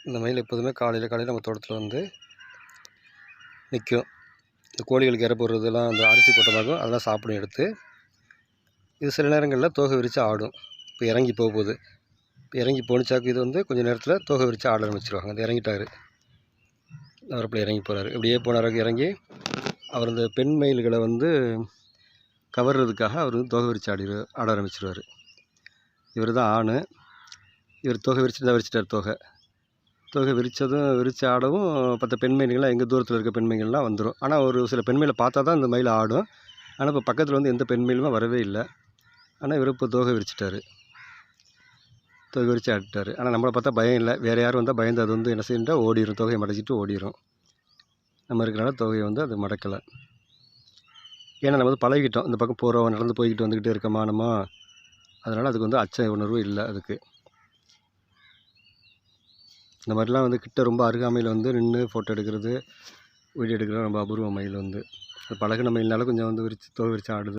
இந்த மயில் எப்போதுமே காலையில் நம்ம தோட்டத்தில் வந்து நிற்கும். இந்த கோழிகளுக்கு இரை போடுறதெல்லாம் அந்த அரிசி போட்டதாகும் அதெல்லாம் சாப்பிடும் எடுத்து. இது சில நேரங்களில் தோகை விரித்து ஆடும். இப்போ இறங்கி போகுது. இப்போ இறங்கி போனிச்சாக்கு இது வந்து கொஞ்சம் நேரத்தில் தோகை விரித்து ஆட ஆரம்பிச்சிருவாங்க. அது இறங்கிட்டார், அவரப்பில் இறங்கி போகிறாரு. இப்படியே போனாருக்கு இறங்கி அவர் இந்த பெண் மயில்களை வந்து கவர்றதுக்காக அவர் வந்து தோகை விரித்து ஆட ஆரம்பிச்சிருவார். இவர் தான் ஆண். இவர் தோகை விரிச்சிட்டார். தோகை விரித்து ஆடவும் பத்த பெண்மயில்கள்லாம் எங்கள் தூரத்தில் இருக்க பெண்மயில்கள்லாம் வந்துடும். ஆனால் ஒரு சில பெண்மயிலை பார்த்தா தான் இந்த மயில் ஆடும். ஆனால் இப்போ பக்கத்தில் வந்து எந்த பெண்மயிலுமே வரவே இல்லை. ஆனால் இவர் இப்போ தோகை விரிச்சிட்டார், தோகை விரித்து ஆடிட்டார். ஆனால் நம்மளை பார்த்தா பயம் இல்லை. வேறு யாரும் வந்தால் பயந்து அது வந்து என்ன செய்யணும்னா ஓடிடும், தோகையை மடச்சிட்டு ஓடிடும். நம்ம இருக்கிறனால தோகையை வந்து அது மடக்கலை. ஏன்னா நம்ம வந்து பழகிட்டோம், இந்த பக்கம் போகிறோம், நடந்து போய்கிட்டு வந்துக்கிட்டே இருக்கோமா நம்ம, அதனால் அதுக்கு வந்து அச்ச உணர்வு இல்லை. அதுக்கு இந்த மாதிரிலாம் வந்து கிட்ட ரொம்ப அருகாமையில் வந்து நின்று ஃபோட்டோ எடுக்கிறது, வீடியோ எடுக்கிறது ரொம்ப அபூர்வம். மயில் வந்து அது பழகின மயில்னால கொஞ்சம் வந்து தோகை விரித்து ஆடுது.